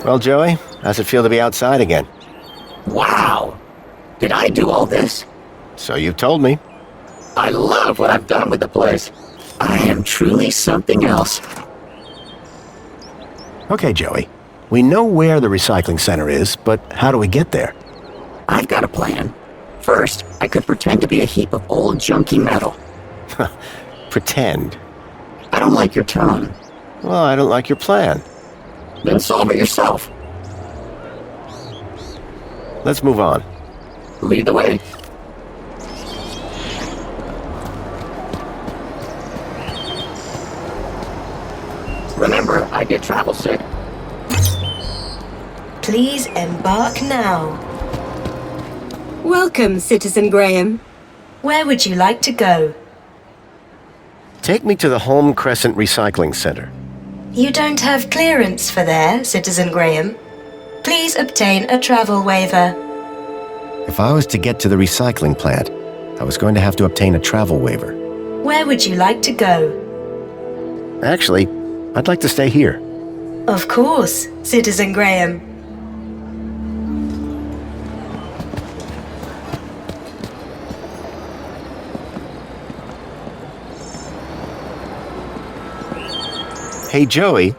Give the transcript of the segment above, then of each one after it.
Well, Joey, how's it feel to be outside again? Wow! Did I do all this? So you've told me. I love what I've done with the place. I am truly something else. Okay, Joey. We know where the recycling center is, but how do we get there? I've got a plan. First, I could pretend to be a heap of old junky metal. Pretend. I don't like your tone. Well, I don't like your plan. Then solve it yourself. Let's move on. Lead the way. Remember, I get travel sick. Please embark now. Welcome, Citizen Graham. Where would you like to go? Take me to the Home Crescent Recycling Center. You don't have clearance for there, Citizen Graham. Please obtain a travel waiver. If I was to get to the recycling plant, I was going to have to obtain a travel waiver. Where would you like to go? Actually, I'd like to stay here. Of course, Citizen Graham. Hey, Joey.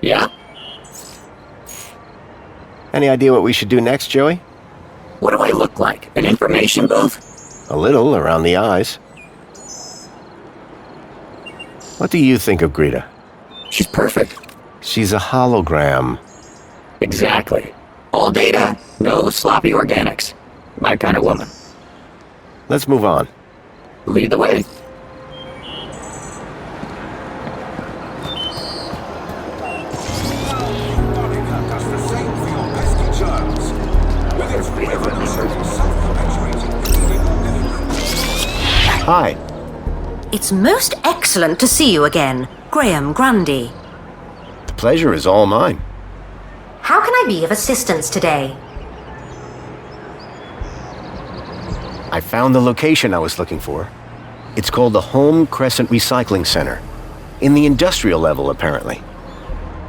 Yeah? Any idea what we should do next, Joey? What do I look like? An information booth? A little around the eyes. What do you think of Greta? She's perfect. She's a hologram. Exactly. All data, no sloppy organics. My kind of woman. Let's move on. Lead the way. Hi. It's most excellent to see you again, Graham Grundy. The pleasure is all mine. How can I be of assistance today? I found the location I was looking for. It's called the Home Crescent Recycling Center. In the industrial level, apparently.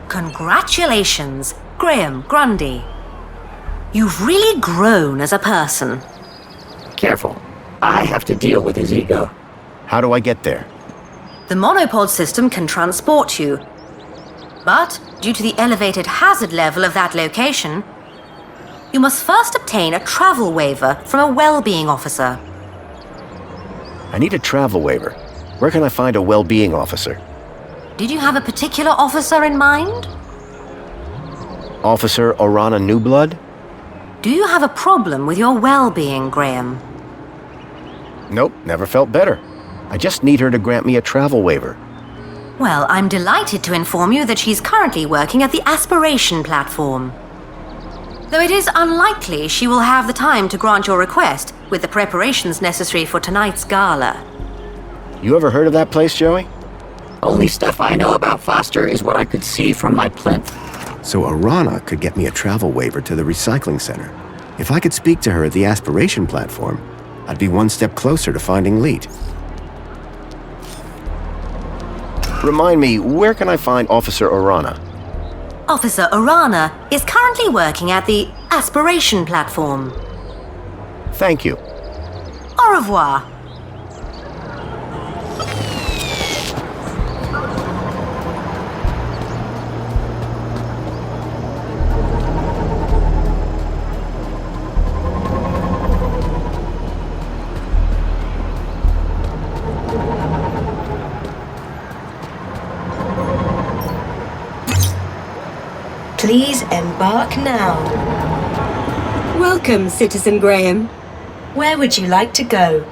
Congratulations, Graham Grundy. You've really grown as a person. Careful. I have to deal with his ego. How do I get there? The monopod system can transport you. But, due to the elevated hazard level of that location, you must first obtain a travel waiver from a well-being officer. I need a travel waiver. Where can I find a well-being officer? Did you have a particular officer in mind? Officer Orana Newblood? Do you have a problem with your well-being, Graham? Nope, never felt better. I just need her to grant me a travel waiver. Well, I'm delighted to inform you that she's currently working at the aspiration platform. Though it is unlikely she will have the time to grant your request with the preparations necessary for tonight's gala. You ever heard of that place, Joey? Only stuff I know about Foster is what I could see from my plinth. So Orana could get me a travel waiver to the recycling center. If I could speak to her at the aspiration platform, I'd be one step closer to finding Leet. Remind me, where can I find Officer Orana? Officer Orana is currently working at the aspiration platform. Thank you. Au revoir. Please embark now. Welcome, Citizen Graham. Where would you like to go?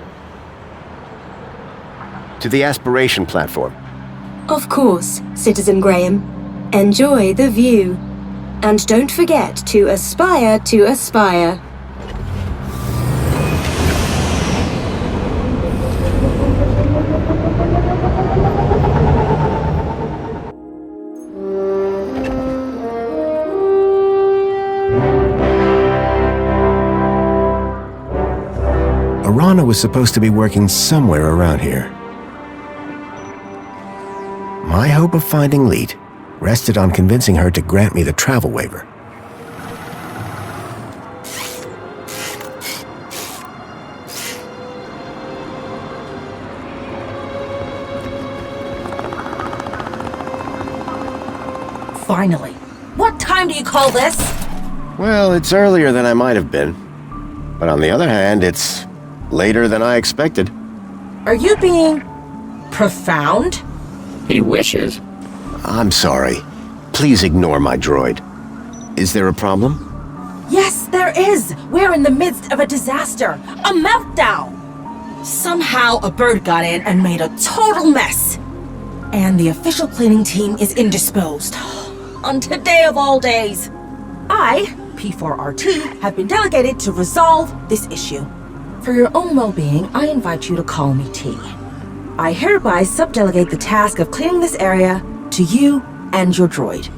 To the aspiration platform. Of course, Citizen Graham. Enjoy the view. And don't forget to aspire to aspire. Orana was supposed to be working somewhere around here. My hope of finding Leet rested on convincing her to grant me the travel waiver. Finally. What time do you call this? Well, it's earlier than I might have been. But on the other hand, it's later than I expected. Are you being profound? He wishes. I'm sorry. Please ignore my droid. Is there a problem? Yes, there is. We're in the midst of a disaster. A meltdown. Somehow a bird got in and made a total mess. And the official cleaning team is indisposed. On today of all days. I, P4RT, have been delegated to resolve this issue. For your own well-being, I invite you to call me T. I hereby subdelegate the task of cleaning this area to you and your droid.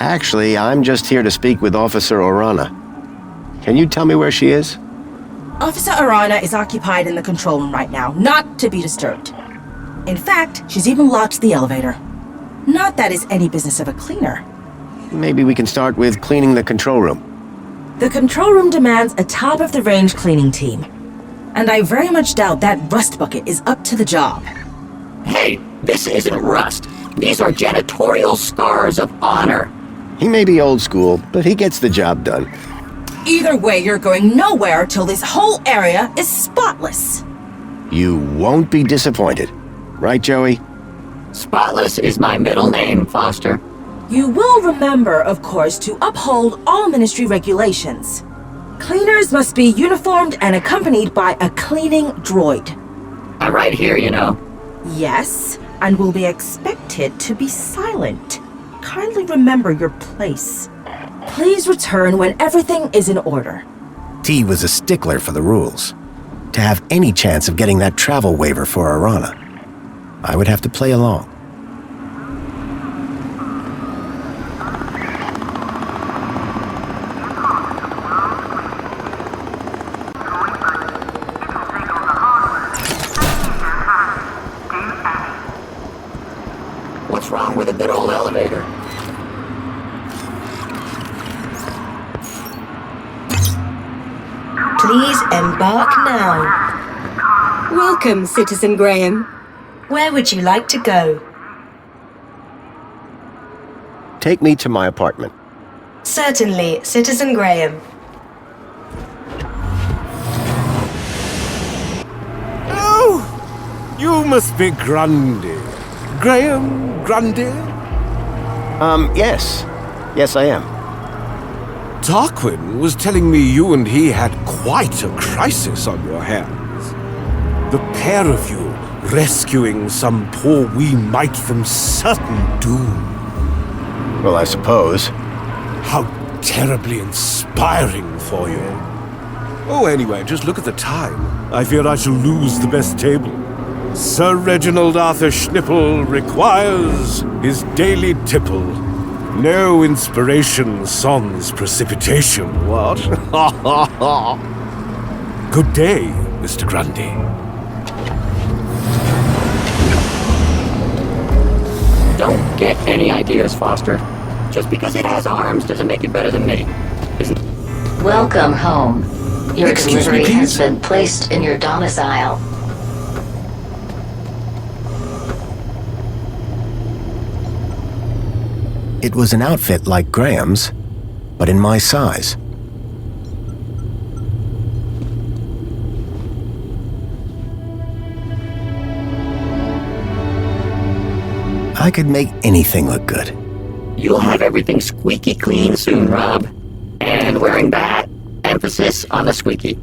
Actually, I'm just here to speak with Officer Orana. Can you tell me where she is? Officer Arana is occupied in the control room right now, not to be disturbed. In fact, she's even locked the elevator. Not that it's any business of a cleaner. Maybe we can start with cleaning the control room. The control room demands a top-of-the-range cleaning team. And I very much doubt that rust bucket is up to the job. Hey, this isn't rust. These are janitorial scars of honor. He may be old school, but he gets the job done. Either way, you're going nowhere till this whole area is spotless. You won't be disappointed. Right, Joey? Spotless is my middle name, Foster. You will remember, of course, to uphold all ministry regulations. Cleaners must be uniformed and accompanied by a cleaning droid. I'm right here, you know. Yes, and will be expected to be silent. Kindly remember your place. Please return when everything is in order. T was a stickler for the rules. To have any chance of getting that travel waiver for Arana, I would have to play along. What's wrong with a good old elevator? Please embark now. Welcome, Citizen Graham. Where would you like to go? Take me to my apartment. Certainly, Citizen Graham. Oh, you must be Grundy. Graham Grundy? Yes. Yes, I am. Tarquin was telling me you and he had quite a crisis on your hands. The pair of you rescuing some poor wee mite from certain doom. Well, I suppose. How terribly inspiring for you. Oh, anyway, just look at the time. I fear I shall lose the best table. Sir Reginald Arthur Schnipple requires his daily tipple. No inspiration sans precipitation, what? Good day, Mr. Grundy. Don't get any ideas, Foster. Just because it has arms doesn't make it better than me. Isn't... Welcome home. Your Excuse me, delivery has please? been placed in your domicile. It was an outfit like Graham's, but in my size. I could make anything look good. You'll have everything squeaky clean soon, Rob. And wearing that, emphasis on the squeaky.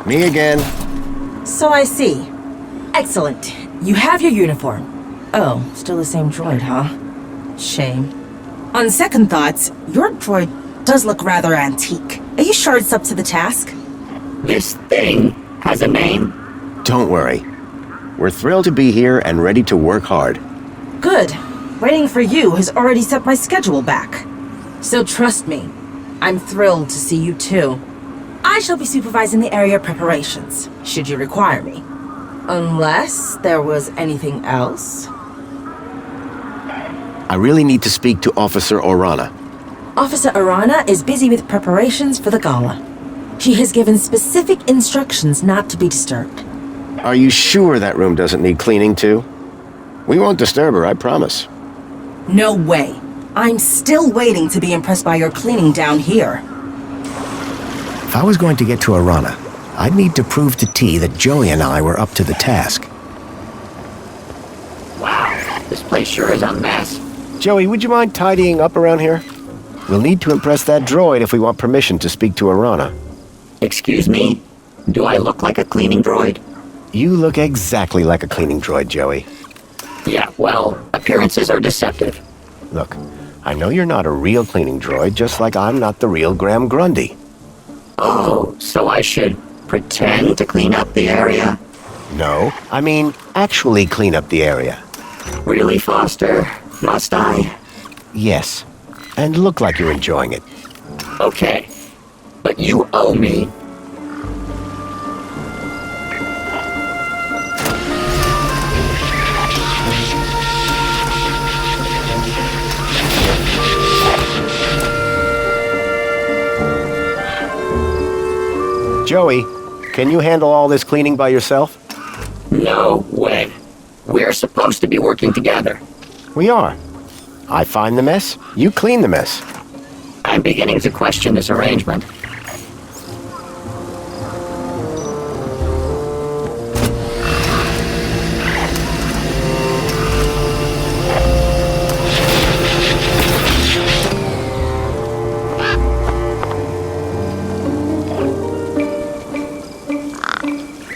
Me again. So I see. Excellent. You have your uniform. Oh, still the same droid, huh? Shame. On second thoughts, your droid does look rather antique. Are you sure it's up to the task? This thing has a name? Don't worry. We're thrilled to be here and ready to work hard. Good. Waiting for you has already set my schedule back. So trust me, I'm thrilled to see you too. I shall be supervising the area preparations, should you require me. Unless there was anything else? I really need to speak to Officer Orana. Officer Arana is busy with preparations for the gala. She has given specific instructions not to be disturbed. Are you sure that room doesn't need cleaning too? We won't disturb her, I promise. No way. I'm still waiting to be impressed by your cleaning down here. If I was going to get to Arana, I'd need to prove to T that Joey and I were up to the task. Wow, this place sure is a mess. Joey, would you mind tidying up around here? We'll need to impress that droid if we want permission to speak to Arana. Excuse me? Do I look like a cleaning droid? You look exactly like a cleaning droid, Joey. Yeah, well, appearances are deceptive. Look, I know you're not a real cleaning droid, just like I'm not the real Graham Grundy. Oh, so I should pretend to clean up the area? No, I mean actually clean up the area. Really, Foster? Must I? Yes, and look like you're enjoying it. Okay, but you owe me. Joey, can you handle all this cleaning by yourself? No way. We're supposed to be working together. We are. I find the mess, you clean the mess. I'm beginning to question this arrangement.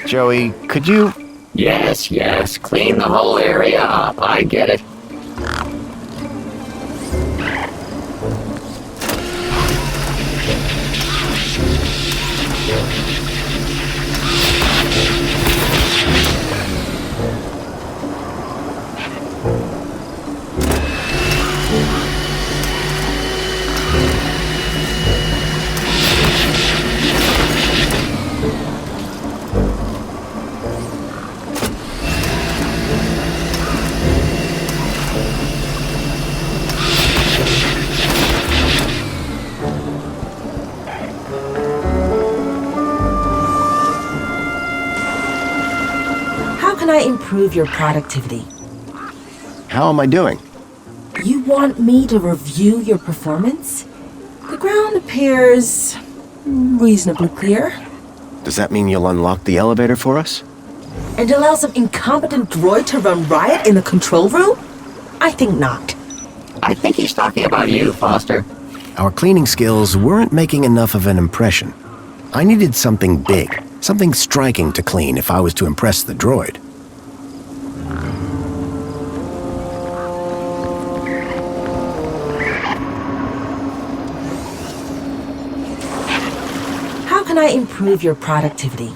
Joey, could you... Yes, clean the whole area up. I get it. How can I improve your productivity? How am I doing? You want me to review your performance? The ground appears reasonably clear. Does that mean you'll unlock the elevator for us? And allow some incompetent droid to run riot in the control room? I think not. I think he's talking about you, Foster. Our cleaning skills weren't making enough of an impression. I needed something big, something striking to clean if I was to impress the droid. How can I improve your productivity?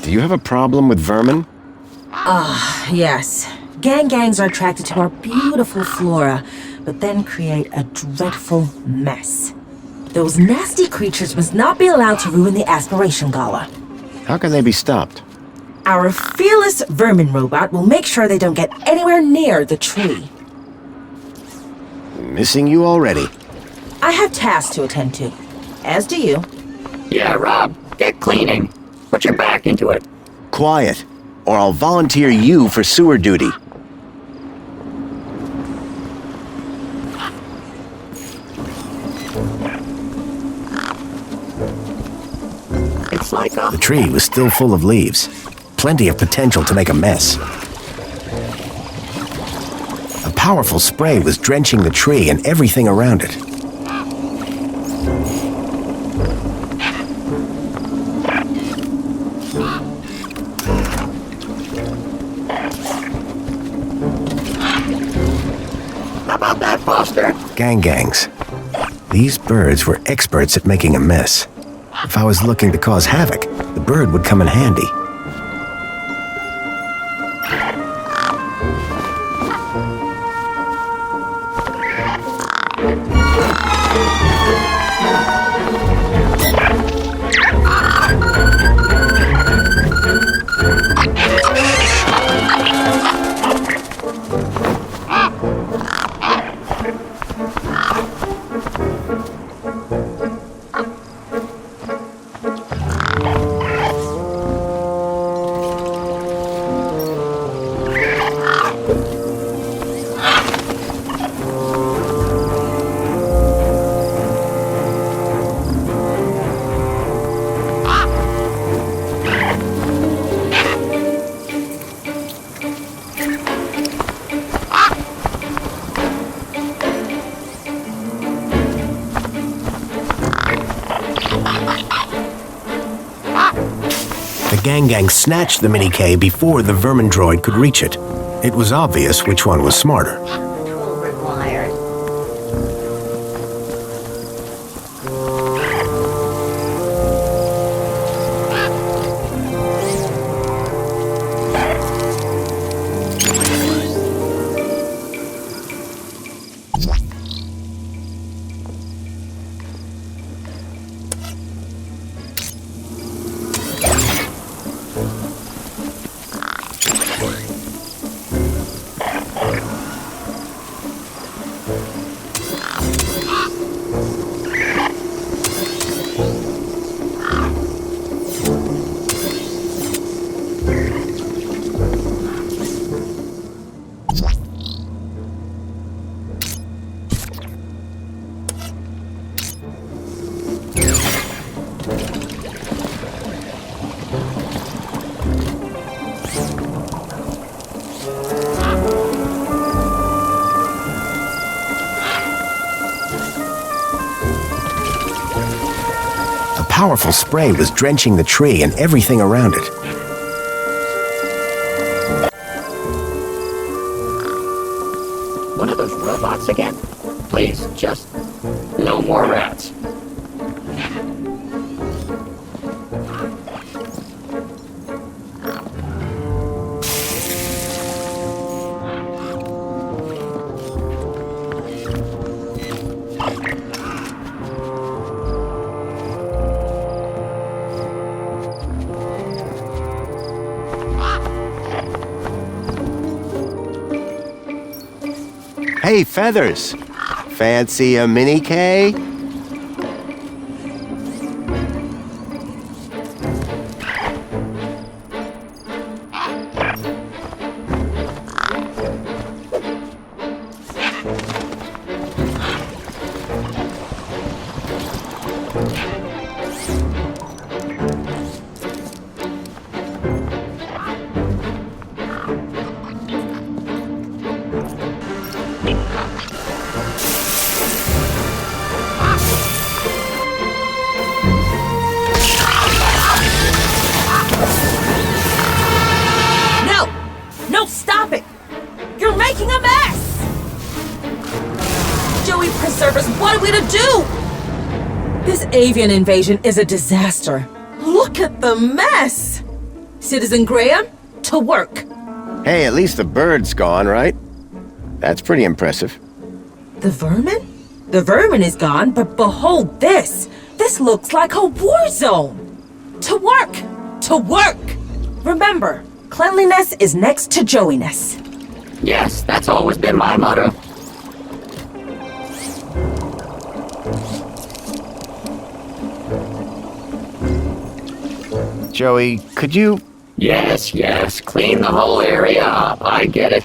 Do you have a problem with vermin? Yes. Gangs are attracted to our beautiful flora, but then create a dreadful mess. Those nasty creatures must not be allowed to ruin the Aspiration Gala. How can they be stopped? Our fearless vermin robot will make sure they don't get anywhere near the tree. Missing you already. I have tasks to attend to, as do you. Yeah, Rob, get cleaning. Put your back into it. Quiet, or I'll volunteer you for sewer duty. It's like The tree was still full of leaves. Plenty of potential to make a mess. A powerful spray was drenching the tree and everything around it. How about that, Foster? Gangs. These birds were experts at making a mess. If I was looking to cause havoc, the bird would come in handy. Gang snatched the Mini-K before the vermin droid could reach it. It was obvious which one was smarter. Tool required. Powerful spray was drenching the tree and everything around it. One of those robots again? Please, just no more rats. Hey, Feathers! Fancy a Mini-K? Avian invasion is a disaster. Look at the mess! Citizen Graham, to work. Hey, at least the bird's gone, right? That's pretty impressive. The vermin? The vermin is gone, but behold this! This looks like a war zone! To work! To work! Remember, cleanliness is next to Joey-ness. Yes, that's always been my motto. Joey, could you... Yes, clean the whole area up. I get it.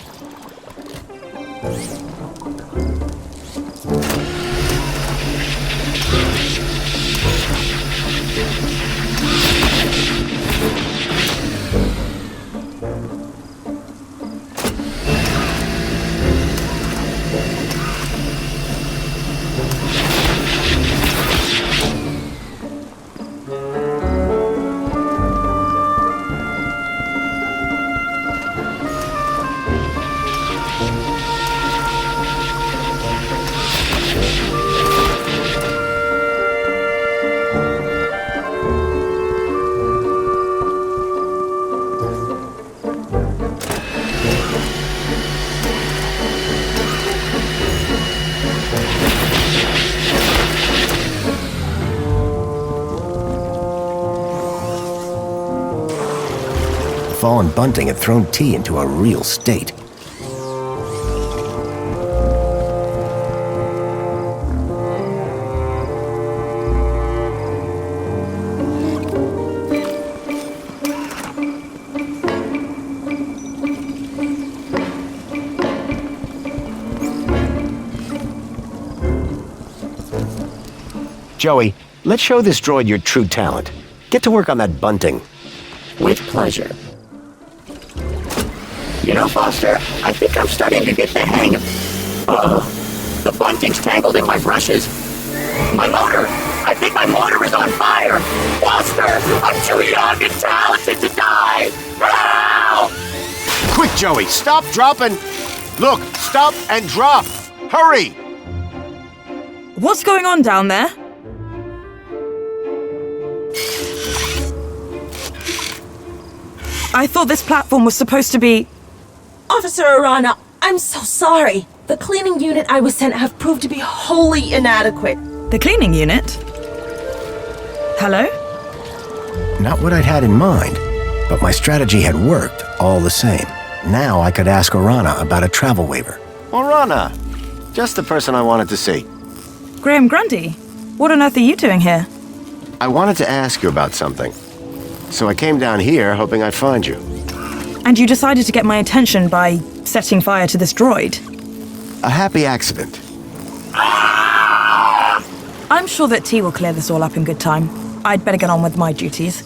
fallen bunting had thrown T into a real state. Joey, let's show this droid your true talent. Get to work on that bunting. With pleasure. You know, Foster, I think I'm starting to get the hang of... Uh-oh. The bunting's tangled in my brushes. My motor! I think my motor is on fire! Foster! I'm too young and talented to die! Ow! Quick, Joey, stop, drop, and... Look, stop and drop! Hurry! What's going on down there? I thought this platform was supposed to be... Officer Arana, I'm so sorry. The cleaning unit I was sent have proved to be wholly inadequate. The cleaning unit? Hello? Not what I'd had in mind, but my strategy had worked all the same. Now I could ask Arana about a travel waiver. Arana! Just the person I wanted to see. Graham Grundy, what on earth are you doing here? I wanted to ask you about something. So I came down here hoping I'd find you. And you decided to get my attention by setting fire to this droid? A happy accident. I'm sure that T will clear this all up in good time. I'd better get on with my duties.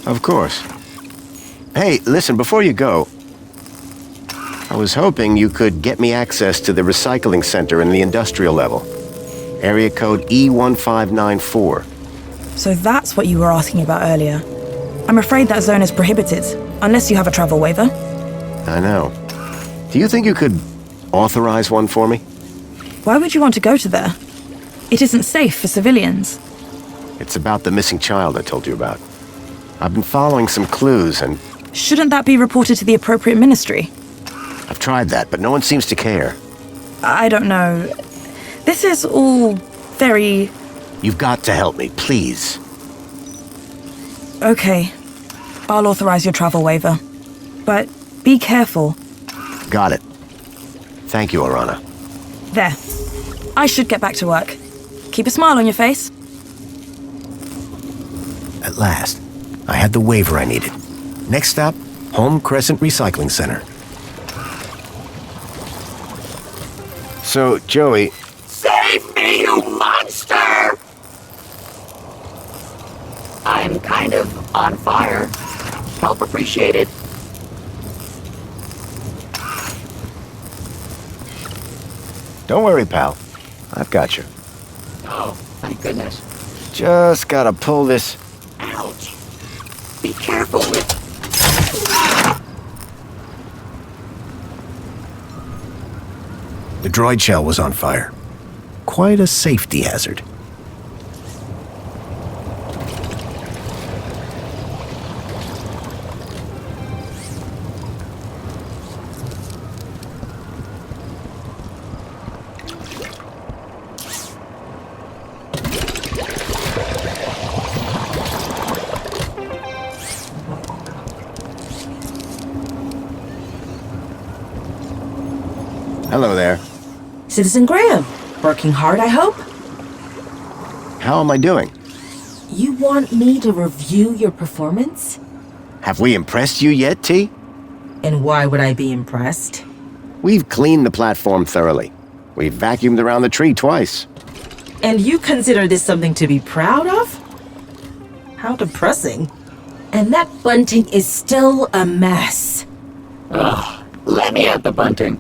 Of course. Hey, listen, before you go, I was hoping you could get me access to the recycling center in the industrial level. Area code E1594. So that's what you were asking about earlier. I'm afraid that zone is prohibited, unless you have a travel waiver. I know. Do you think you could authorize one for me? Why would you want to go to there? It isn't safe for civilians. It's about the missing child I told you about. I've been following some clues and... Shouldn't that be reported to the appropriate ministry? I've tried that, but no one seems to care. I don't know. This is all very... You've got to help me, please. Okay. I'll authorize your travel waiver. But be careful. Got it. Thank you, Arana. There. I should get back to work. Keep a smile on your face. At last, I had the waiver I needed. Next stop, Home Crescent Recycling Center. So, Joey... Save me, you monster! I'm kind of on fire. Help appreciated. Don't worry, pal. I've got you. Oh, thank goodness. Just gotta pull this... Ouch. Be careful with... The droid shell was on fire. Quite a safety hazard. Hello there. Citizen Graham, working hard, I hope? How am I doing? You want me to review your performance? Have we impressed you yet, T? And why would I be impressed? We've cleaned the platform thoroughly. We've vacuumed around the tree twice. And you consider this something to be proud of? How depressing. And that bunting is still a mess. Ugh, let me at the bunting.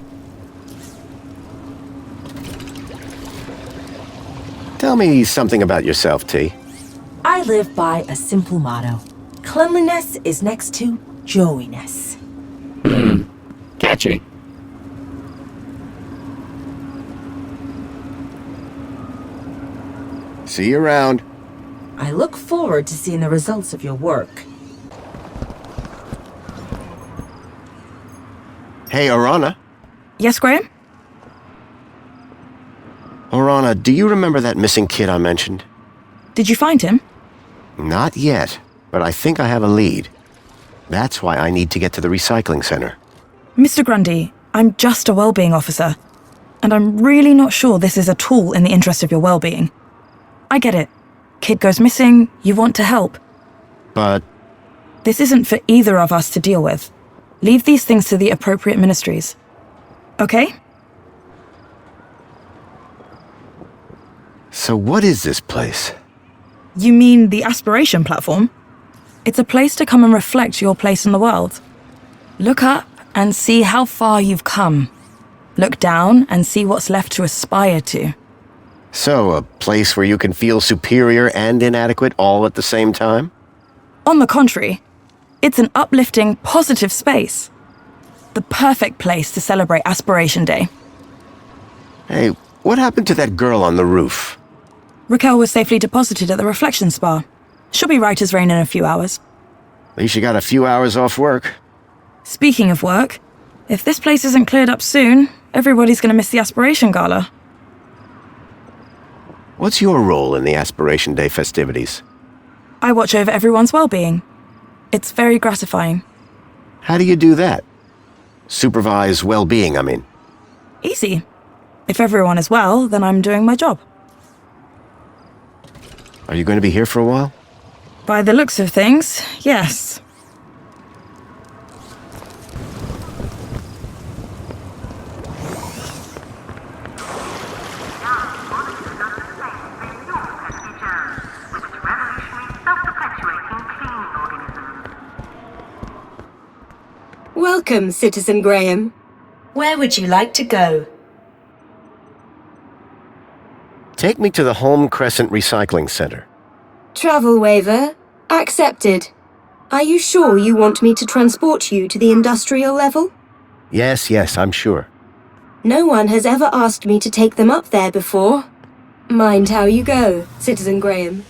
Tell me something about yourself, T. I live by a simple motto. Cleanliness is next to Joey-ness. Catchy. See you around. I look forward to seeing the results of your work. Hey, Arana. Yes, Graham? Arana, do you remember that missing kid I mentioned? Did you find him? Not yet, but I think I have a lead. That's why I need to get to the recycling center. Mr. Grundy, I'm just a well-being officer, and I'm really not sure this is at all in the interest of your well-being. I get it. Kid goes missing, you want to help. But This isn't for either of us to deal with. Leave these things to the appropriate ministries. Okay? so what is this place? You mean the aspiration platform? It's a place to come and reflect your place in the world. Look up and see how far you've come. Look down and see what's left to aspire to. So, a place where you can feel superior and inadequate all at the same time? On the contrary, it's an uplifting, positive space. The perfect place to celebrate Aspiration Day. Hey, what happened to that girl on the roof? Raquel was safely deposited at the Reflection Spa. She'll be right as rain in a few hours. At least you got a few hours off work. Speaking of work, if this place isn't cleared up soon, everybody's gonna miss the Aspiration Gala. What's your role in the Aspiration Day festivities? I watch over everyone's well-being. It's very gratifying. How do you do that? Supervise well-being, I mean. Easy. If everyone is well, then I'm doing my job. Are you going to be here for a while? By the looks of things, yes. Welcome, Citizen Graham. Where would you like to go? Take me to the Home Crescent Recycling Center. Travel waiver accepted. Are you sure you want me to transport you to the industrial level? Yes, I'm sure. No one has ever asked me to take them up there before. Mind how you go, Citizen Graham.